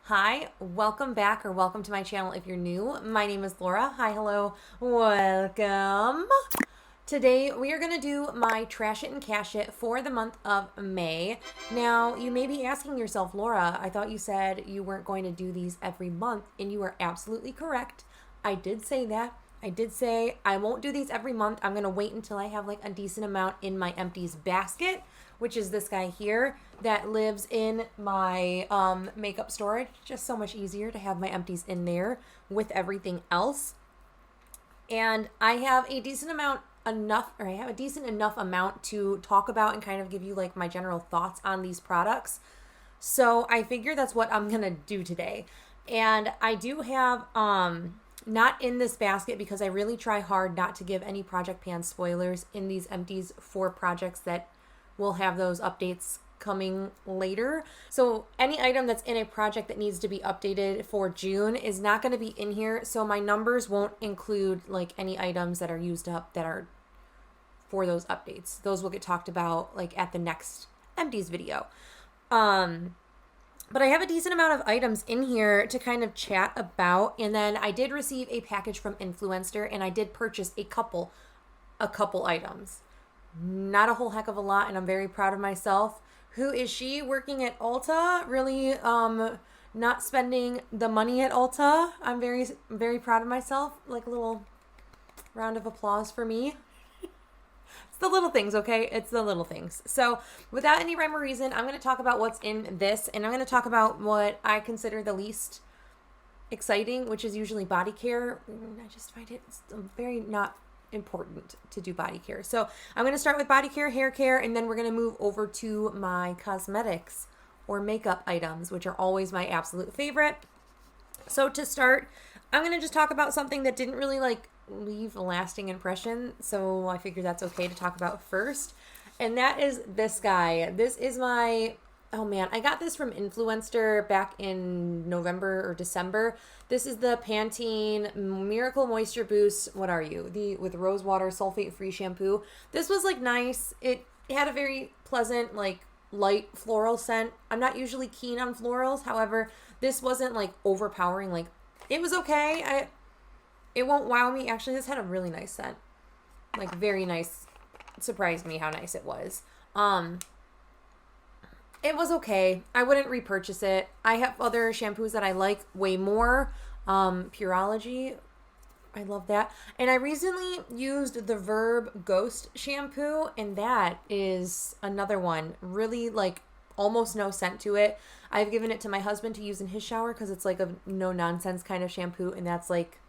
Hi, welcome back or welcome to my channel if you're new. My name is Laura. Hi, hello, welcome. Today we are going to do my Trash It and Cash It for the month of May. Now, you may be asking yourself, Laura, I thought you said you weren't going to do these every month, and you are absolutely correct. I did say that. I did say I won't do these every month. I'm going to wait until I have like a decent amount in my Empties basket, which is this guy here that lives in my makeup storage. Just so much easier to have my empties in there with everything else. And I have a decent enough amount to talk about and kind of give you like my general thoughts on these products. So I figure that's what I'm gonna do today. And I do have not in this basket because I really try hard not to give any project pan spoilers in these empties for projects that will have those updates coming later. So any item that's in a project that needs to be updated for June is not going to be in here. So my numbers won't include like any items that are used up that are for those updates. Those will get talked about like at the next empties video. But I have a decent amount of items in here to kind of chat about. And then I did receive a package from Influencer and I did purchase a couple items. Not a whole heck of a lot, and I'm very proud of myself. Who is she? Working at Ulta, really not spending the money at Ulta. I'm very proud of myself. Like a little round of applause for me. It's the little things, okay? It's the little things. So without any rhyme or reason, I'm going to talk about what's in this, and I'm going to talk about what I consider the least exciting, which is usually body care. I just find it very not important to do body care. So I'm going to start with body care, hair care, and then we're going to move over to my cosmetics or makeup items, which are always my absolute favorite. So to start, I'm going to just talk about something that didn't really like leave a lasting impression. So I figured that's okay to talk about first. And that is this guy. This is my, oh man, I got this from Influencer back in November or December. This is the Pantene Miracle Moisture Boost. What are you? With rose water sulfate free shampoo. This was like nice. It had a very pleasant, like light floral scent. I'm not usually keen on florals. However, this wasn't like overpowering. Like it was okay. It won't wow me. Actually, this had a really nice scent. Like very nice. It surprised me how nice it was. It was okay. I wouldn't repurchase it. I have other shampoos that I like way more. Pureology, I love that. And I recently used the Verb Ghost shampoo, and that is another one. Really like almost no scent to it. I've given it to my husband to use in his shower because it's like a no nonsense kind of shampoo, and that's like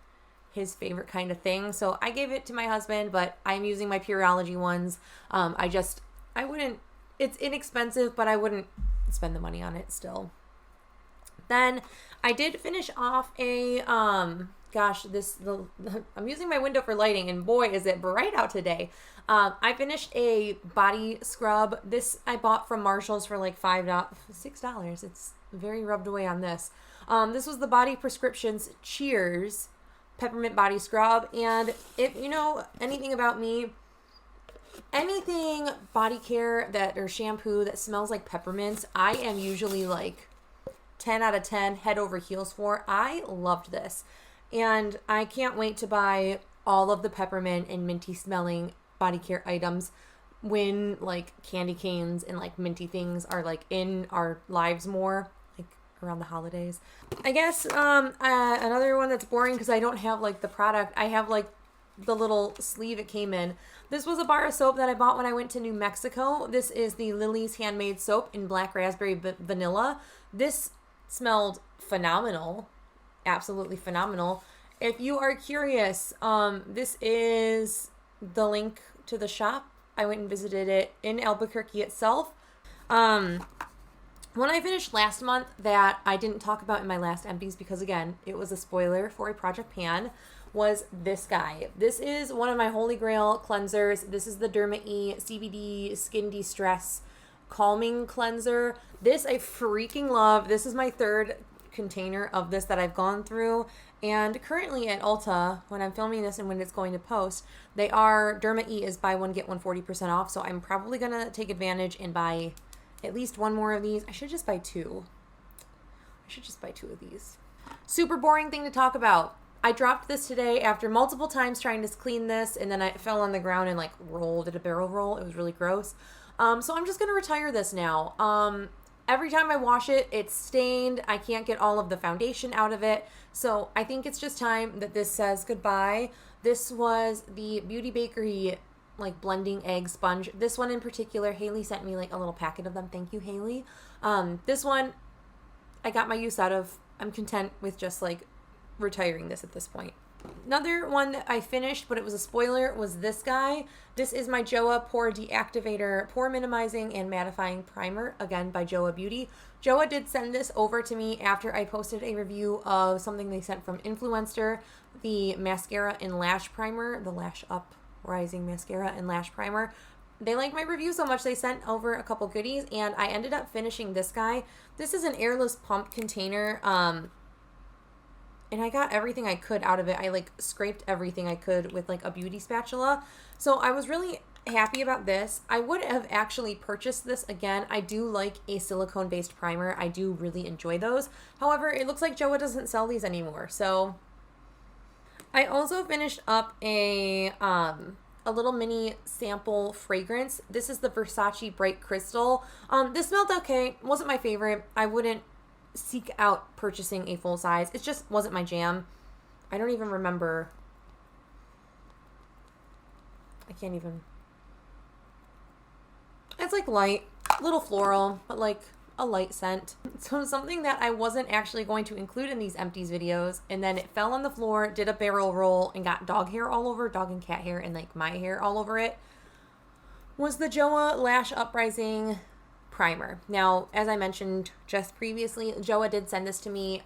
his favorite kind of thing. So I gave it to my husband, but I'm using my Pureology ones. I wouldn't. It's inexpensive, but I wouldn't spend the money on it still. Then I did finish off a, I'm using my window for lighting, and boy, is it bright out today. I finished a body scrub. This I bought from Marshall's for like $6. It's very rubbed away on this. This was the Body Prescriptions Cheers Peppermint Body Scrub. And if you know anything about me, anything body care or shampoo that smells like peppermints, I am usually like 10 out of 10 head over heels for. I loved this. And I can't wait to buy all of the peppermint and minty smelling body care items when like candy canes and like minty things are like in our lives more, like around the holidays. I guess another one that's boring because I don't have like the product. I have like the little sleeve it came in. This was a bar of soap that I bought when I went to New Mexico. This is the Lily's Handmade soap in black raspberry vanilla. This smelled phenomenal. Absolutely phenomenal. If you are curious, this is the link to the shop. I went and visited it in Albuquerque itself. When I finished last month that I didn't talk about in my last empties because again, it was a spoiler for a project pan, was this guy. This is one of my holy grail cleansers. This is the 𝙁CBD Skin De-Stress Calming Cleanser. This I freaking love. This is my third container of this that I've gone through. And currently at Ulta, when I'm filming this and when it's going to post, 𝙁is buy one, get one 40% off. So I'm probably going to take advantage and buy at least one more of these. I should just buy two. I should just buy 2 of these. Super boring thing to talk about. I dropped this today after multiple times trying to clean this, and then I fell on the ground and like rolled, did a barrel roll. It was really gross. So I'm just going to retire this now. Every time I wash it, it's stained. I can't get all of the foundation out of it. So I think it's just time that this says goodbye. This was the Beauty Bakery like blending egg sponge. This one in particular, Haley sent me like a little packet of them. Thank you, Haley. This one I got my use out of. I'm content with just like retiring this at this point. Another one that I finished, but it was a spoiler, was this guy. This is my JOAH Pore Deactivator Pore Minimizing and Mattifying Primer, again by JOAH Beauty. JOAH did send this over to me after I posted a review of something they sent from Influencer, the Mascara and Lash Primer, the Lash Up Rising Mascara and Lash Primer. They liked my review so much they sent over a couple goodies, and I ended up finishing this guy. This is an airless pump container, and I got everything I could out of it. I like scraped everything I could with like a beauty spatula. So I was really happy about this. I would have actually purchased this again. I do like a silicone based primer. I do really enjoy those. However, it looks like JOAH doesn't sell these anymore. So I also finished up a little mini sample fragrance. This is the Versace Bright Crystal. This smelled okay. Wasn't my favorite. I wouldn't seek out purchasing a full size. It just wasn't my jam. I don't even remember. I can't even. It's like light, little floral, but like a light scent. So something that I wasn't actually going to include in these Empties videos, and then it fell on the floor, did a barrel roll, and got dog hair all over, dog and cat hair, and like my hair all over it, was the JOAH Lash Uprising Primer. Now, as I mentioned just previously, JOAH did send this to me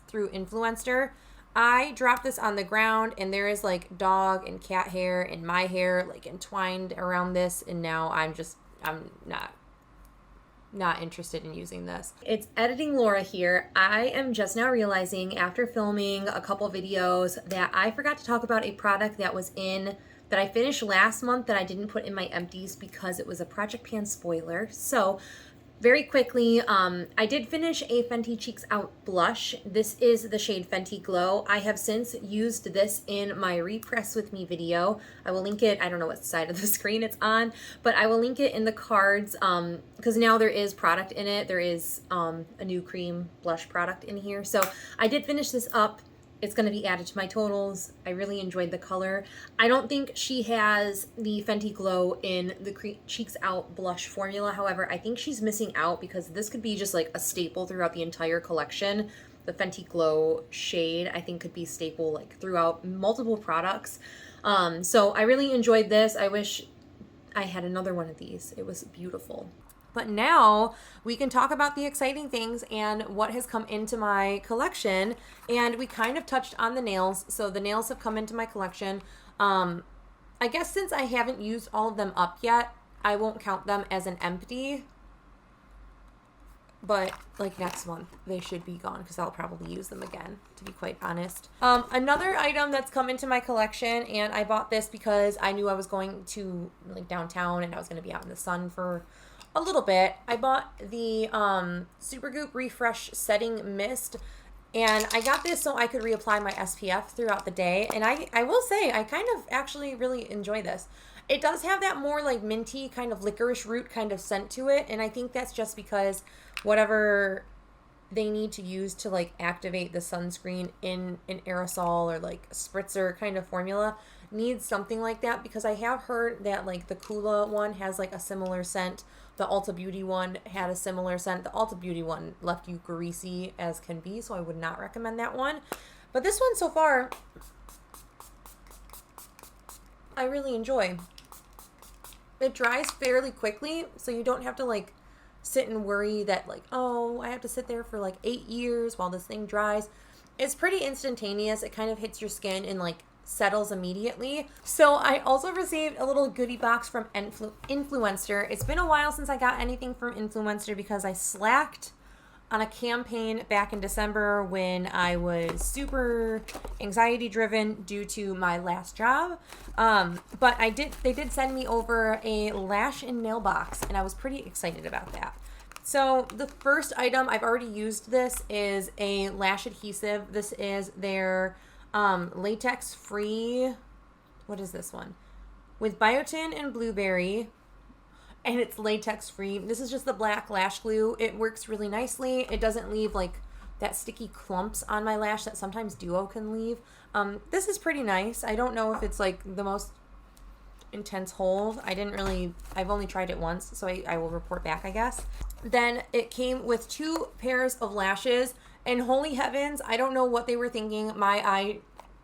through Influencer. I dropped this on the ground, and there is like dog and cat hair and my hair like entwined around this, and now I'm not interested in using this. It's Editing Laura here. I am just now realizing after filming a couple videos that I forgot to talk about a product that I finished last month that I didn't put in my Empties because it was a Project Pan spoiler. So very quickly, I did finish a Fenty Cheeks Out blush. This is the shade Fenty Glow. I have since used this in my Repress With Me video. I will link it. I don't know what side of the screen it's on, but I will link it in the cards because now there is product in it. There is a new cream blush product in here. So I did finish this up. It's going to be added to my totals. I really enjoyed the color. I don't think she has the Fenty Glow in the Cheeks Out blush formula. However, I think she's missing out because this could be just like a staple throughout the entire collection. The Fenty Glow shade, I think, could be staple like throughout multiple products. So I really enjoyed this. I wish I had another one of these. It was beautiful. But now we can talk about the exciting things and what has come into my collection. And we kind of touched on the nails. So the nails have come into my collection. I guess since I haven't used all of them up yet, I won't count them as an empty. But like next month, they should be gone because I'll probably use them again, to be quite honest. Another item that's come into my collection, and I bought this because I knew I was going to like downtown and I was going to be out in the sun for a little bit. I bought the Supergoop Refresh Setting Mist, and I got this so I could reapply my SPF throughout the day, and I will say I kind of actually really enjoy this. It does have that more like minty kind of licorice root kind of scent to it, and I think that's just because whatever they need to use to like activate the sunscreen in an aerosol or like spritzer kind of formula needs something like that, because I have heard that like the Kula one has like a similar scent. The Ulta Beauty one had a similar scent. The Ulta Beauty one left you greasy as can be, so I would not recommend that one. But this one so far, I really enjoy. It dries fairly quickly, so you don't have to like sit and worry that like, oh, I have to sit there for like 8 years while this thing dries. It's pretty instantaneous. It kind of hits your skin and like settles immediately. So I also received a little goodie box from Influencer. It's been a while since I got anything from Influencer because I slacked on a campaign back in December when I was super anxiety driven due to my last job. But they did send me over a lash and nail box, and I was pretty excited about that. So the first item, I've already used this, is a lash adhesive. This is their latex free, what is this one? With biotin and blueberry, and it's latex free. This is just the black lash glue. It works really nicely. It doesn't leave like that sticky clumps on my lash that sometimes Duo can leave. This is pretty nice. I don't know if it's like the most intense hold. I've only tried it once, so I will report back, I guess. Then it came with 2 pairs of lashes, and holy heavens, I don't know what they were thinking. My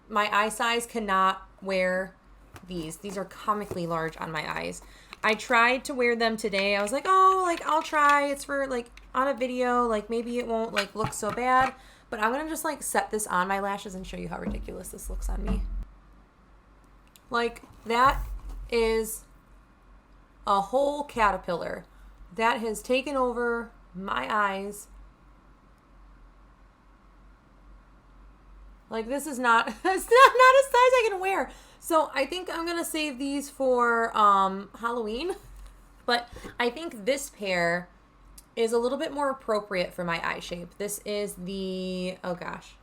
eye size cannot wear these. These are comically large on my eyes. I tried to wear them today. I was like, oh, like I'll try. It's for like on a video, like maybe it won't like look so bad, but I'm gonna just like set this on my lashes and show you how ridiculous this looks on me. Like that is a whole caterpillar that has taken over my eyes. Like this is not, it's not a size I can wear. So I think I'm going to save these for Halloween. But I think this pair is a little bit more appropriate for my eye shape. This is the, oh gosh,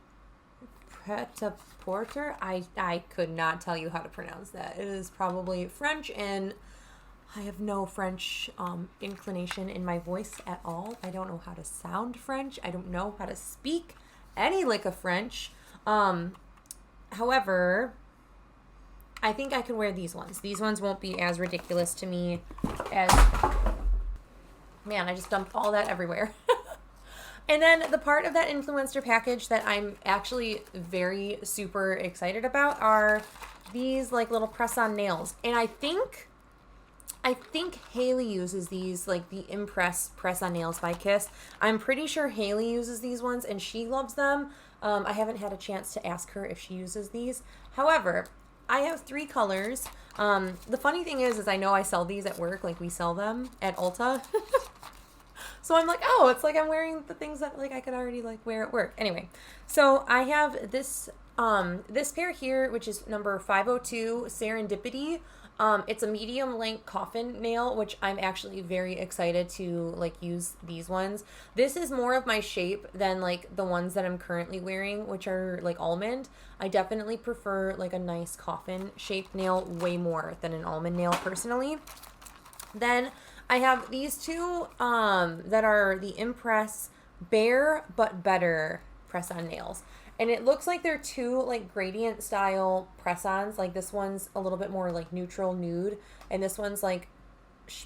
Pret-a-Porter. I could not tell you how to pronounce that. It is probably French, and I have no French inclination in my voice at all. I don't know how to sound French. I don't know how to speak any lick of French. However, I think I can wear these ones. These ones won't be as ridiculous to me as, man, I just dumped all that everywhere. And then the part of that influencer package that I'm actually very super excited about are these like little press-on nails. And I think Haley uses these, like the Impress press-on nails by Kiss. I'm pretty sure Haley uses these ones and she loves them. I haven't had a chance to ask her if she uses these. However, I have 3 colors. The funny thing is I know I sell these at work, like we sell them at Ulta. So I'm like, oh, it's like I'm wearing the things that like I could already like wear at work. Anyway, so I have this this pair here, which is number 502 Serendipity. It's a medium length coffin nail, which I'm actually very excited to like use these ones. This is more of my shape than like the ones that I'm currently wearing, which are like almond. I definitely prefer like a nice coffin shaped nail way more than an almond nail personally. Then I have these 2 that are the Impress Bare But Better press-on nails. And it looks like they're 2 like gradient style press-ons. Like this one's a little bit more like neutral nude, and this one's like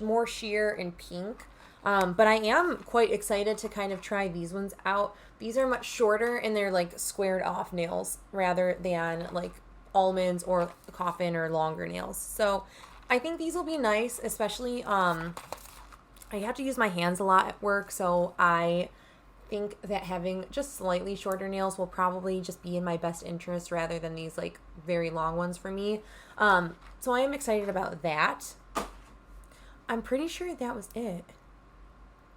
more sheer and pink. But I am quite excited to kind of try these ones out. These are much shorter and they're like squared off nails rather than like almonds or coffin or longer nails. So I think these will be nice, especially I have to use my hands a lot at work, so I think that having just slightly shorter nails will probably just be in my best interest rather than these like very long ones for me. So I am excited about that. I'm pretty sure that was it.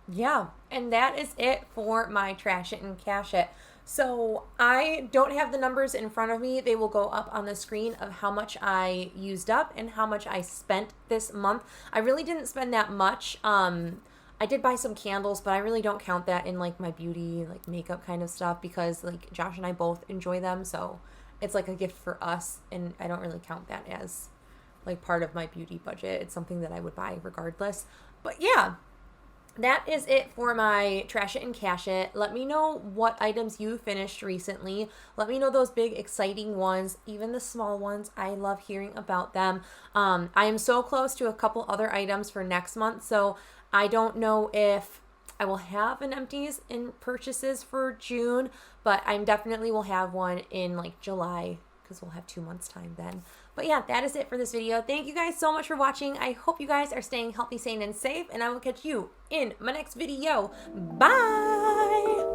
Yeah, and that is it for my Trash It and Cash It. So I don't have the numbers in front of me. They will go up on the screen of how much I used up and how much I spent this month. I really didn't spend that much. I did buy some candles, but I really don't count that in like my beauty, like makeup kind of stuff, because like Josh and I both enjoy them. So it's like a gift for us, and I don't really count that as like part of my beauty budget. It's something that I would buy regardless. But yeah, that is it for my Trash It and Cash It. Let me know what items you finished recently. Let me know those big exciting ones, even the small ones. I love hearing about them. I am so close to a couple other items for next month, so I don't know if I will have an Empties in purchases for June, but I definitely will have one in like July, because we'll have 2 months time then. But yeah, that is it for this video. Thank you guys so much for watching. I hope you guys are staying healthy, sane, and safe, and I will catch you in my next video. Bye!